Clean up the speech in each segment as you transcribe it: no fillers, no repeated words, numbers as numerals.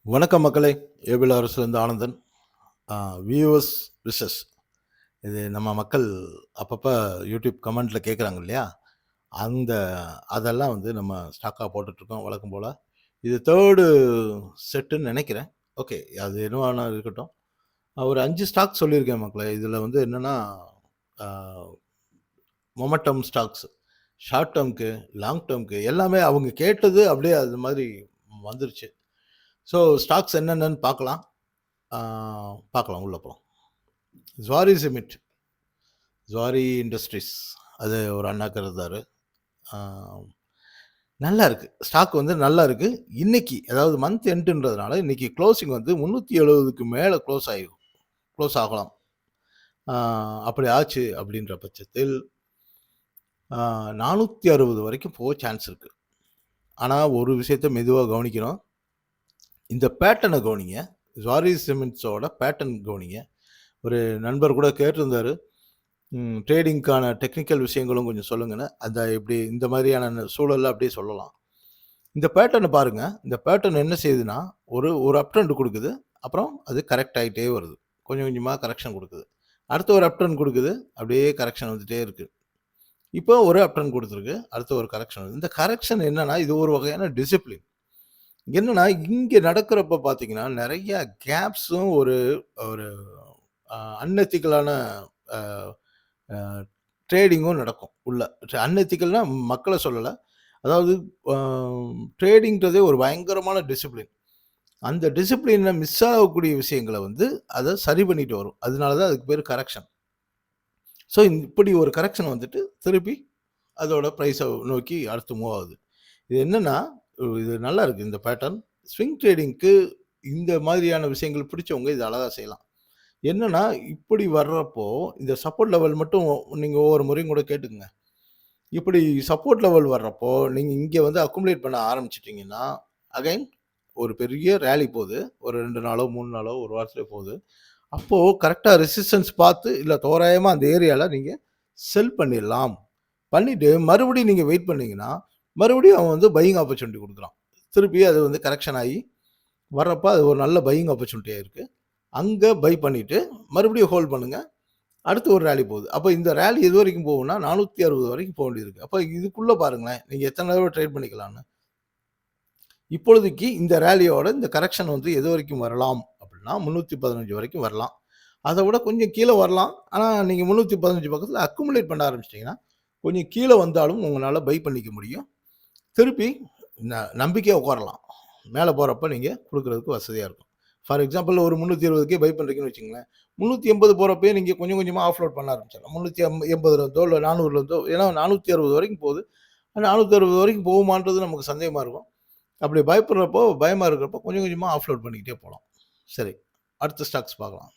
வணக்கம் மக்களே! ஏபிள் அரசுலேருந்து ஆனந்தன். Viewers wishes. இது நம்ம மக்கள் அப்பப்ப யூடியூப் கமெண்ட்ல கேட்குறாங்க இல்லையா? அந்த அதெல்லாம் வந்து நம்ம ஸ்டாக்கா போட்டுட்ருக்கோம் வழக்கம் போல. இது 3 செட்டுன்னு நெனைக்கிறேன். ஓகே. அது என்னவானா இருக்கட்டும். ஒரு 5 ஸ்டாக் சொல்லியிருக்கேன் மக்களே. இதில வந்து என்னன்னா, ஆ மொமெண்டம் ஸ்டாக்ஸ். ஷார்ட் டெர்ம்க்கு, லாங் டெர்ம்க்கு எல்லாமே அவங்க கேட்டது அப்படியே அது மாதிரி வந்துருச்சு. ஸோ ஸ்டாக்ஸ் என்னென்னன்னு பார்க்கலாம். ஆ பார்க்கலாம். உள்ள போலாம். ஜுவாரி சிமெண்ட், ஜுவாரி இண்டஸ்ட்ரீஸ் அது ஒரு அண்ணாக்கு இருந்தாரு. ஆ நல்லா இருக்கு. ஸ்டாக் வந்து நல்லா இருக்கு. இன்னைக்கு அதாவது மந்த் எண்டுன்றதுனால இன்னைக்கு குளோசிங் வந்து 370க்கு மேல க்ளோஸ் ஆகலாம். ஆ அப்படி ஆச்சு அப்படின்ற பட்சத்தில் 460 வரைக்கும் போக சான்ஸ் இருக்கு. ஆனா ஒரு விஷயத்த மெதுவா கவனிக்கணும். இந்த பேட்டர்ன கவனிங்க. ஜுவாரி சிமெண்ட்ஸோட பேட்டர்ன் கவனிங்க. ஒரு நண்பர் கூட கேட்டிருந்தாரு. ட்ரேடிங்க்கான டெக்னிக்கல் விஷயங்களும் கொஞ்சம் சொல்லுங்கன்னு. அந்த இப்படி இந்த மாதிரியான சூழல்ல அப்படியே சொல்லலாம். இந்த பேட்டர்ன பாருங்க. இந்த பேட்டர்ன் என்ன செய்யுதுன்னா, ஒரு ஒரு அப் ட்ரெண்ட் குடுக்குது. அப்புறம் அது கரெக்ட் ஆயிட்டே வருது. கொஞ்சம் கொஞ்சமா கரெக்ஷன் குடுக்குது. அடுத்து ஒரு அப் ட்ரெண்ட் குடுக்குது. அப்படியே கரெக்ஷன் வந்துட்டே இருக்கு. இப்போ ஒரு அப் ட்ரெண்ட் குடுத்துருக்கு. அடுத்து ஒரு கரெக்ஷன் வருது. இந்த கரெக்ஷன் என்னன்னா, இது ஒரு வகையான டிசிப்ளின். என்னன்னா, இங்க நடக்கிறப்ப பார்த்தீங்கன்னா, நெறைய கேப்ஸும் ஒரு ஒரு அன்எத்திக்கலான அ அ ட்ரேடிங்கும் நடக்கும் உள்ள. அன்எத்திக்கல்னா மக்கள சொல்லல. அதாவது அ ட்ரேடிங்ன்றதே ஒரு பயங்கரமான டிசிப்ளின். அந்த டிசிப்ளின்ல மிஸ் ஆகக்கூடிய விஷயங்கள வந்து அத சரி பண்ணிட்டு வரும். அதனால தான் அதுக்கு பேரு கரெக்ஷன். ஸோ இப்படி ஒரு கரெக்ஷன் வந்துட்டு திருப்பி அதோட பிரைஸ நோக்கி அடுத்து மூவ் ஆகுது. இது என்னன்னா, இது நல்லா இருக்கு இந்த பேட்டர்ன். ஸ்விங் ட்ரேடிங்க்கு இந்த மாதிரியான விஷயங்கள் பிடிச்சவங்க இத அழகா செய்யலாம். என்னன்னா, இப்படி வர்றப்போ இந்த சப்போர்ட் லெவல் மட்டும் நீங்க ஒவ்வொரு முறையும் கூட கேட்டுக்கங்க. இப்படி சப்போர்ட் லெவல் வர்றப்போ, நீங்க இங்க வந்து அக்குமுலேட் பண்ண ஆரம்பிச்சுட்டீங்கன்னா, அகைன் ஒரு பெரிய ராலி போது. ஒரு 2 நாளோ, 3 நாளோ, 1 வாரத்திலே போது. அப்போ கரெக்ட்டா ரெசிஸ்டன்ஸ் பார்த்து, இல்ல தோராயமா அந்த ஏரியால நீங்க செல் பண்ணிறலாம். பண்ணிட்டு மறுபடியும் நீங்க வெயிட் பண்ணீங்கன்னா, மறுபடியும் அவன் வந்து பையிங் ஆப்பர்ச்சுனிட்டி குடுக்குறான். திருப்பி அது வந்து கரெக்ஷன் ஆயி வர்றப்ப அது ஒரு நல்ல பையிங் ஆப்பர்ச்சுனிட்டியா இருக்கு. அங்க பை பண்ணிட்டு, மறுபடியும் ஹோல்ட் பண்ணுங்க. அடுத்து ஒரு ராலி போகுது. அப்ப இந்த ராலி எதுவரைக்கும் போகும்னா, 460 வரைக்கும் போ வேண்டியதிருக்கு. அப்ப இதுக்குள்ள பாருங்களேன், நீங்க எத்தன தடவ ட்ரேட் பண்ணிக்கலாம்ன்னு. இப்பொழுதைக்கு இந்த ராலியோட இந்த கரெக்ஷன் வந்து எதுவரைக்கும் வரலாம் அப்படின்னா, 315 வரைக்கும் வரலாம். அத விட கொஞ்சம் கீழ வரலாம். ஆனா, நீங்க 315 பக்கத்துல அக்குமுலேட் பண்ண ஆரம்பிச்சிட்டீங்கன்னா, கொஞ்சம் கீழ வந்தாலும் உங்கனால பை பண்ணிக்க முடியும். திருப்பி நம்பிக்கையா உட்காரலாம். மேல போறப்ப நீங்க குடுக்குறதுக்கு வசதியா இருக்கும். ஃபார் எக்ஸாம்பிள் ஒரு 320க்கே பை பண்றீங்கன்னு வச்சுக்கங்களேன். 380 போறப்பயே நீங்க கொஞ்சம் கொஞ்சமா ஆஃப்லோட் பண்ண ஆரம்பிச்சிடலாம். 380 இருந்தோ, இல்ல 400 இருந்தோ ஏன்னா 460 வரைக்கும் போகுது. 460 வரைக்கும் போகுமான்றது நமக்கு சந்தேகமா இருக்கும். அப்படி பயப்படுறப்போ, பயமா இருக்கிறப்போ கொஞ்சம் கொஞ்சமா ஆஃப்லோட் பண்ணிக்கிட்டே போலாம். சரி. அடுத்த ஸ்டாக்ஸ் பார்க்கலாம்.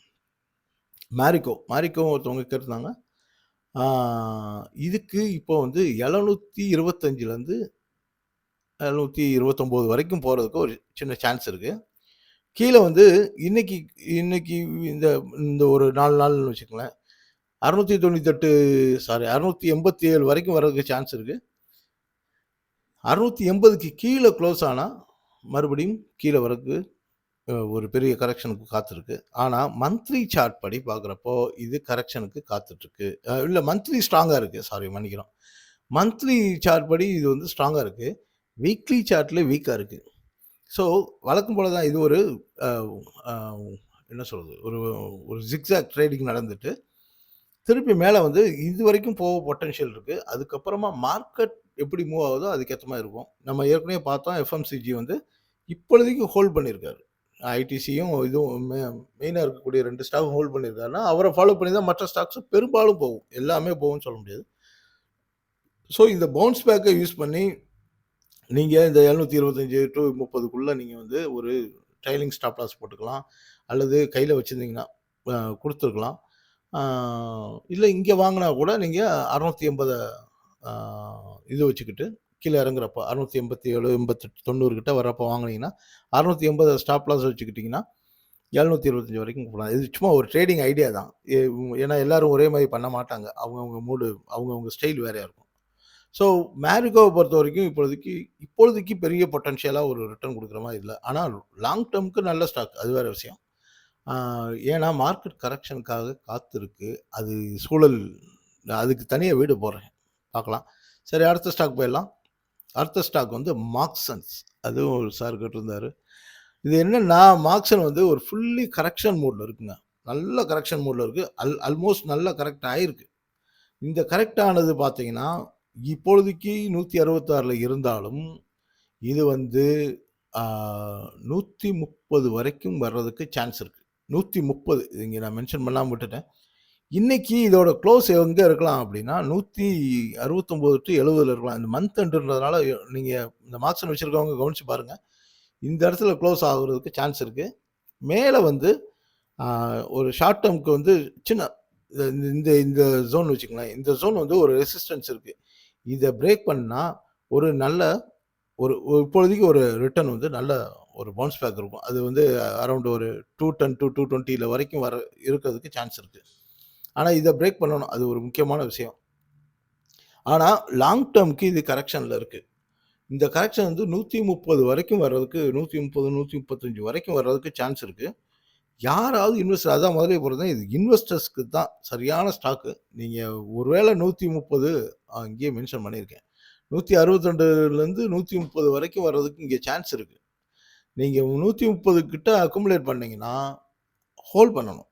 மேரிக்கோ ஒருத்தவங்க கேட்டிருந்தாங்க. ஆ இதுக்கு இப்போ வந்து 725லேருந்து 729 வரைக்கும் போறதுக்கு ஒரு சின்ன சான்ஸ் இருக்கு. கீழ வந்து இன்னைக்கு இன்னைக்கு இந்த இந்த ஒரு 4 நாள்னு வச்சுக்கங்களேன். 698 687 வரைக்கும் வர்றதுக்கு சான்ஸ் இருக்கு. 680க்கு கீழ குளோஸ் ஆனா, மறுபடியும் கீழ வரக்கு ஒரு பெரிய கரெக்ஷனுக்கு காத்திருக்கு. ஆனா, மந்த்லி சார்ட் படி பார்க்குறப்போ, இது கரெக்ஷனுக்கு காத்துட்ருக்கு. இல்ல மந்த்லி ஸ்ட்ராங்கா இருக்கு. சாரி மன்னிக்கணும். மந்த்லி சார்ட் படி இது வந்து ஸ்ட்ராங்கா இருக்கு. வீக்லி சார்ட்ல வீக்கா இருக்கு. ஸோ, வழக்கம் போல தான் இது ஒரு அ அ என்ன சொல்றது? ஒரு ஒரு ஜிக்ஸாக் ட்ரேடிங் நடந்துட்டு, திருப்பி மேல வந்து இதுவரைக்கும் போக பொட்டன்ஷியல் இருக்கு. அதுக்கப்புறமா மார்க்கெட் எப்படி மூவ் ஆகுதோ அதுக்கேத்த மாரி இருக்கும். நம்ம ஏற்கனவே பார்த்தோம் எஃப்எம்சிஜி வந்து இப்பொழுதைக்கு ஹோல்ட் பண்ணியிருக்காரு. ஐடிசியும் இதுவும் மெயினா இருக்கக்கூடிய 2 ஸ்டாக்கும் ஹோல்ட் பண்ணியிருக்காருன்னா, அவர ஃபாலோ பண்ணி தான் மற்ற ஸ்டாக்ஸும் பெரும்பாலும் போகும். எல்லாமே போகும்னு சொல்ல முடியாது. ஸோ இந்த பவுன்ஸ் பேக்க யூஸ் பண்ணி நீங்க இந்த 725 டூ 30க்குள்ள நீங்க வந்து ஒரு ட்ரைலிங் ஸ்டாப் லாஸ் போட்டுக்கலாம். அல்லது கையில வச்சிருந்தீங்கன்னா, குடுத்துருக்கலாம். ஆ இல்ல இங்க வாங்குனா கூட நீங்க 680 ஆ இது வச்சுக்கிட்டு கீழ இறங்குறப்ப 687, 88, 90 கிட்ட வர்றப்ப வாங்குனீங்கன்னா, 680 ஸ்டாப் லாஸ் வச்சுக்கிட்டீங்கன்னா, 725 வரைக்கும் போலாம். இது சும்மா ஒரு ட்ரேடிங் ஐடியா தான். ஏன்னா எல்லாரும் ஒரே மாரி பண்ண மாட்டாங்க. அவங்கவங்க மூடு, அவங்கவங்க ஸ்டைல் வேறையா இருக்கும். ஸோ மேரிகோவை பொறுத்தவரைக்கும் இப்பொழுதைக்கு பெரிய பொட்டன்ஷியலாக ஒரு ரிட்டர்ன் கொடுக்குற மாதிரி இல்லை. ஆனால் லாங் டேர்முக்கு நல்ல ஸ்டாக், அது வேறு விஷயம். ஏன்னா மார்க்கெட் கரெக்ஷனுக்காக காத்திருக்கு. அது சூழல், அதுக்கு தனியாக வீடு போடுறேன், பார்க்கலாம். சரி, அடுத்த ஸ்டாக் போயிடலாம். அடுத்த ஸ்டாக் வந்து மார்க்சன்ஸ். அதுவும் ஒரு சார் கேட்டிருந்தாரு. இது என்னன்னா, மார்க்சன் வந்து ஒரு ஃபுல்லி கரெக்ஷன் மோடில் இருக்குங்க. நல்ல கரெக்ஷன் மோடில் இருக்குது. ஆல்மோஸ்ட் நல்லா கரெக்ட் ஆகிருக்கு. இந்த கரெக்ட் ஆனது பார்த்தீங்கன்னா, இப்பொழுதைக்கு 166ல் இருந்தாலும் இது வந்து 130 வரைக்கும் வர்றதுக்கு சான்ஸ் இருக்குது. 130 இங்கே நான் மென்ஷன் பண்ணாமல் விட்டுட்டேன். இன்னைக்கு இதோட க்ளோஸ் எங்கே இருக்கலாம் அப்படின்னா 169 to 70 இருக்கலாம். இந்த மந்த் எண்டுன்றதுனால நீங்கள் இந்த மார்க்சன் வச்சுருக்கவங்க கவனித்து பாருங்கள். இந்த இடத்துல க்ளோஸ் ஆகுறதுக்கு சான்ஸ் இருக்குது. மேலே வந்து ஒரு ஷார்ட் டேர்முக்கு வந்து சின்ன இந்த இந்த ஜோன் வச்சுக்கலாம். இந்த ஜோன் வந்து ஒரு ரெசிஸ்டன்ஸ் இருக்குது. இதை பிரேக் பண்ணால் ஒரு நல்ல இப்பொழுதைக்கு ஒரு ரிட்டர்ன் வந்து நல்ல ஒரு பவுன்ஸ் பேக் இருக்கும். அது வந்து அரௌண்ட் ஒரு 210 to 220 வரைக்கும் இருக்கிறதுக்கு சான்ஸ் இருக்குது. ஆனால் இதை பிரேக் பண்ணணும், அது ஒரு முக்கியமான விஷயம். ஆனால் லாங் டேர்முக்கு இது கரெக்ஷனில் இருக்குது. இந்த கரெக்ஷன் வந்து 130 வரைக்கும் வர்றதுக்கு, 130 135 வரைக்கும் வர்றதுக்கு சான்ஸ் இருக்குது. யாராவது இன்வெஸ்டர், அதான் முதலே போகிறது, இது இன்வெஸ்டர்ஸ்க்கு தான் சரியான ஸ்டாக்கு. நீங்கள் ஒருவேளை 130 இங்கேயே மென்ஷன் பண்ணியிருக்கேன், 162லேருந்து 130 வரைக்கும் வர்றதுக்கு இங்கே சான்ஸ் இருக்குது. நீங்கள் 130 கிட்ட அக்குமுலேட் பண்ணிங்கன்னா ஹோல்ட் பண்ணணும்.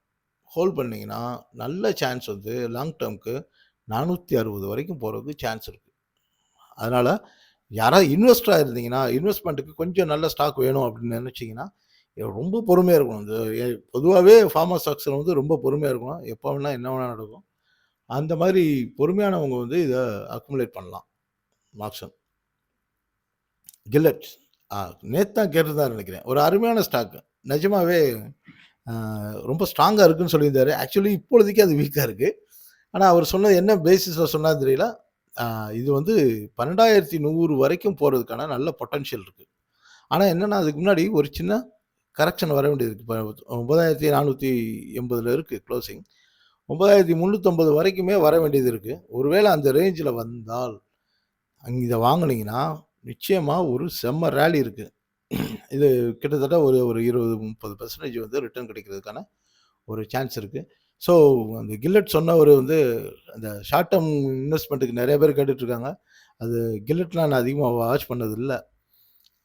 ஹோல்ட் பண்ணிங்கன்னா நல்ல சான்ஸ் வந்து லாங் டேர்முக்கு 460 வரைக்கும் போகிறதுக்கு சான்ஸ் இருக்குது. அதனால் யாராவது இன்வெஸ்டராக இருந்தீங்கன்னா, இன்வெஸ்ட்மெண்ட்டுக்கு கொஞ்சம் நல்ல ஸ்டாக் வேணும் அப்படின்னு நினச்சிங்கன்னா ரொம்ப பொறுமையாக இருக்கணும். இந்த பொதுவாகவே ஃபார்மா ஸ்டாக்ஸில் வந்து ரொம்ப பொறுமையாக இருக்கணும். எப்போ வேணால் என்ன வேணால் நடக்கும். அந்த மாதிரி பொறுமையானவங்க வந்து இதை அக்குமுலேட் பண்ணலாம். மார்க்சன். கில்லெட் நேற்று தான் கேட்டுதான் நினைக்கிறேன். ஒரு அருமையான ஸ்டாக்கு, நிஜமாகவே ரொம்ப ஸ்ட்ராங்காக இருக்குன்னு சொல்லியிருந்தாரு. ஆக்சுவலி இப்பொழுதைக்கு அது வீக்காக இருக்குது. ஆனால் அவர் சொன்னது என்ன பேசிஸில் சொன்னார் தெரியல. இது வந்து 12,100 வரைக்கும் போகிறதுக்கான நல்ல பொட்டன்ஷியல் இருக்குது. ஆனால் என்னென்னா, அதுக்கு முன்னாடி ஒரு சின்ன கரெக்ஷன் வர வேண்டியது இருக்குது. இப்போ 9,480 இருக்குது க்ளோசிங். 9,350 வரைக்குமே வர வேண்டியது இருக்குது. ஒருவேளை அந்த ரேஞ்சில் வந்தால் அங்கே இதை வாங்கினீங்கன்னா நிச்சயமாக ஒரு செம்ம ரேலி இருக்குது. இது கிட்டத்தட்ட ஒரு 20-30% வந்து ரிட்டர்ன் கிடைக்கிறதுக்கான ஒரு சான்ஸ் இருக்குது. ஸோ அந்த கில்லட் சொன்னவர் வந்து அந்த ஷார்ட் டேர்ம் இன்வெஸ்ட்மெண்ட்டுக்கு நிறைய பேர் கேட்டுட்ருக்காங்க. அது கில்லட்லாம் நான் அதிகமாக வாட்ச் பண்ணது இல்லை.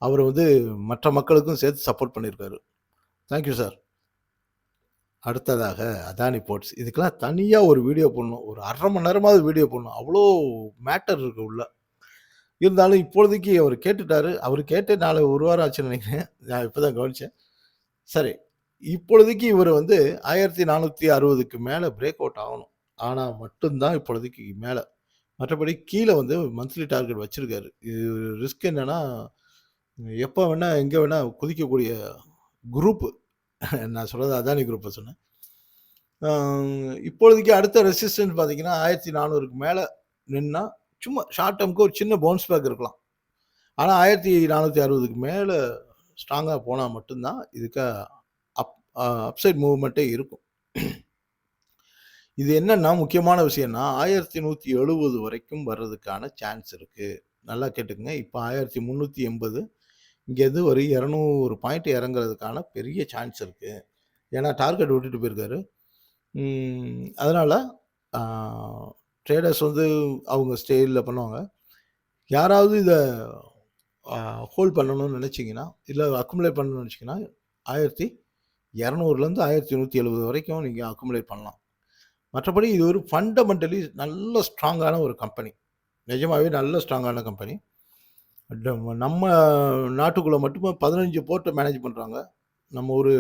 அவர் வந்து மற்ற மக்களுக்கும் சேர்த்து சப்போர்ட் பண்ணியிருக்காரு. Thank you sir. அடுத்ததாக அதானி போர்ட்ஸ். இதுக்கெல்லாம் தனியாக ஒரு வீடியோ போடணும், ஒரு 1/2 மணி நேரமாவது வீடியோ போடணும். அவ்வளோ மேட்டர் இருக்குது உள்ள. இருந்தாலும் இப்பொழுதைக்கு அவர் கேட்டுட்டாரு. அவர் கேட்டு 1 வாரம் ஆச்சுன்னு நினைக்கிறேன். நான் இப்போ தான் கவனித்தேன். சரி, இப்பொழுதைக்கு இவர் வந்து 1460க்கு மேலே பிரேக் அவுட் ஆகணும். ஆனால் மட்டும்தான் இப்பொழுதைக்கு மேலே. மற்றபடி கீழே வந்து மந்த்லி டார்கெட் வச்சுருக்காரு. இது ரிஸ்க் என்னென்னா, எப்போ வேணால் எங்கே வேணால் குதிக்கக்கூடிய குரூப்பு. நான் சொல்கிறது அதானி குரூப்பை சொன்னேன். இப்பொழுதைக்கு அடுத்த ரெசிஸ்டன்ஸ் பார்த்தீங்கன்னா 1400க்கு மேலே நின்னா சும்மா ஷார்ட் டேர்முக்கு ஒரு சின்ன பவுன்ஸ் பேக் இருக்கலாம். ஆனால் 1460க்கு மேலே ஸ்ட்ராங்காக போனால் மட்டும்தான் இதுக்கு அப்சைட் மூவ்மெண்ட்டே இருக்கும். இது என்னன்னா முக்கியமான விஷயம்னா 1170 வரைக்கும் வர்றதுக்கான சான்ஸ் இருக்குது. நல்லா கேட்டுக்குங்க. இப்போ 1380, இங்கேருந்து ஒரு 200 பாயிண்ட் இறங்குறதுக்கான பெரிய சான்ஸ் இருக்குது. ஏன்னா டார்கெட் விட்டுட்டு போயிருக்காரு. அதனால் ட்ரேடர்ஸ் வந்து அவங்க ஸ்டேயில் பண்ணுவாங்க. யாராவது இதை ஹோல்ட் பண்ணணும்னு நினச்சிங்கன்னா, இல்லை அக்குமுலேட் பண்ணணும்னு நினச்சிங்கன்னா 1200லேருந்து 1170 வரைக்கும் நீங்கள் அக்குமுலேட் பண்ணலாம். மற்றபடி இது ஒரு ஃபண்டமெண்டலி நல்ல ஸ்ட்ராங்கான ஒரு கம்பெனி. நிஜமாகவே நல்ல ஸ்ட்ராங்கான கம்பெனி. நம்ம நாட்டுக்குள்ளே மட்டுமே 15 போர்ட்டை மேனேஜ் பண்ணுறாங்க. நம்ம ஒரு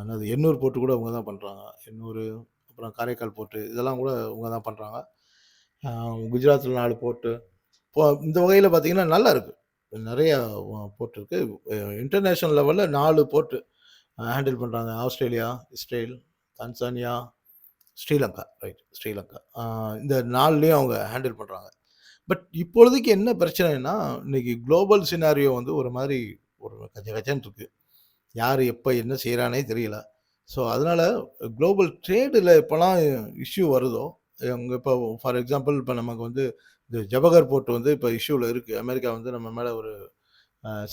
என்னது எண்ணூர் போர்ட்டு கூட அவங்க தான் பண்ணுறாங்க. எண்ணூர், அப்புறம் காரைக்கால் போர்ட்டு, இதெல்லாம் கூட அவங்க தான் பண்ணுறாங்க. குஜராத்தில் 4 போர்ட்டு. இந்த வகையில் பார்த்திங்கன்னா நல்லா இருக்குது. நிறைய போர்ட் இருக்குது. இன்டர்நேஷ்னல் லெவலில் 4 போர்ட்டு ஹேண்டில் பண்ணுறாங்க. Australia, Israel, Tanzania, Sri Lanka. Right, Sri Lanka. இந்த 4லேயும் அவங்க ஹேண்டில் பண்ணுறாங்க. பட் இப்பொழுதைக்கு என்ன பிரச்சனைனா, இன்றைக்கி குளோபல் சினாரியோ வந்து ஒரு மாதிரி ஒரு கச்சன்னு இருக்குது. யார் எப்போ என்ன செய்கிறானே தெரியல. ஸோ அதனால் குளோபல் ட்ரேடில் எப்போலாம் இஷ்யூ வருதோ, இப்போ ஃபார் எக்ஸாம்பிள் இப்போ நமக்கு வந்து இந்த ஜபகர் போர்ட் வந்து இப்போ இஷ்யூவில் இருக்குது. அமெரிக்கா வந்து நம்ம மேலே ஒரு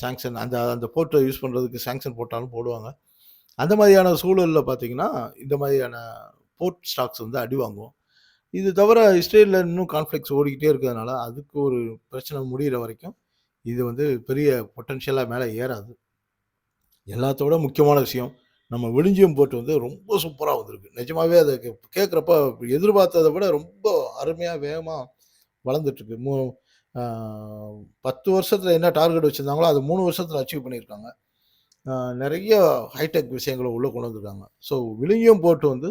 சாங்ஷன் அந்த அந்த போர்ட்டை யூஸ் பண்ணுறதுக்கு சாங்ஷன் போட்டாலும் போடுவாங்க. அந்த மாதிரியான சூழலில் பார்த்தீங்கன்னா, இந்த மாதிரியான போர்ட் ஸ்டாக்ஸ் வந்து அடி வாங்கும். இது தவிர இஸ்ரேலில் இன்னும் கான்ஃப்ளிக்ட்ஸ் ஓடிக்கிட்டே இருக்கிறதுனால, அதுக்கு ஒரு பிரச்சனை முடியிற வரைக்கும், இது வந்து பெரிய பொட்டன்ஷியலா மேலே ஏறாது. எல்லாத்தோட முக்கியமான விஷயம், நம்ம விழுஞ்சியம் போர்ட் வந்து ரொம்ப சூப்பரா வந்திருக்கு. நிஜமாவே அத கேட்குறப்ப எதிர்பார்த்தத விட ரொம்ப அருமையா, வேகமா வளர்ந்துட்டுருக்கு. ஆ 10 வருஷத்துல என்ன டார்கெட் வச்சிருந்தாங்களோ, அத 3 வருஷத்துல அச்சீவ் பண்ணியிருக்காங்க. நெறைய ஹைடெக் விஷயங்கள உள்ள கொண்டு வந்திருக்காங்க. ஸோ விழுங்கியம் போர்ட் வந்து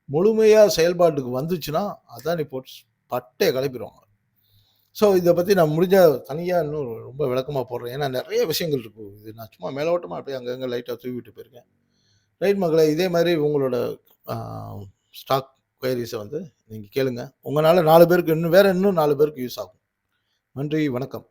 முழுமையா செயல்பாட்டுக்கு வந்துச்சுன்னா, அதானி போர்ட்ஸ் பட்டைய கிளப்பிருவாங்க. ஸோ இத பத்தி நான் முடிஞ்சா தனியா இன்னும் ரொம்ப விளக்கமா போடுறேன். ஏன்னா நெறைய விஷயங்கள் இருக்கு. இது நான் சும்மா மேலோட்டமா அப்படியே அங்கங்க லைட்டா தூவி விட்டு போயிருக்கேன். ரைட் மக்களே, இதே மாரி உங்களோட ஆ ஸ்டாக் குயரீஸ வந்து நீங்க கேளுங்க. உங்கனால 4 பேருக்கு இன்னும் 4 பேருக்கு யூஸ் ஆகும். நன்றி, வணக்கம்.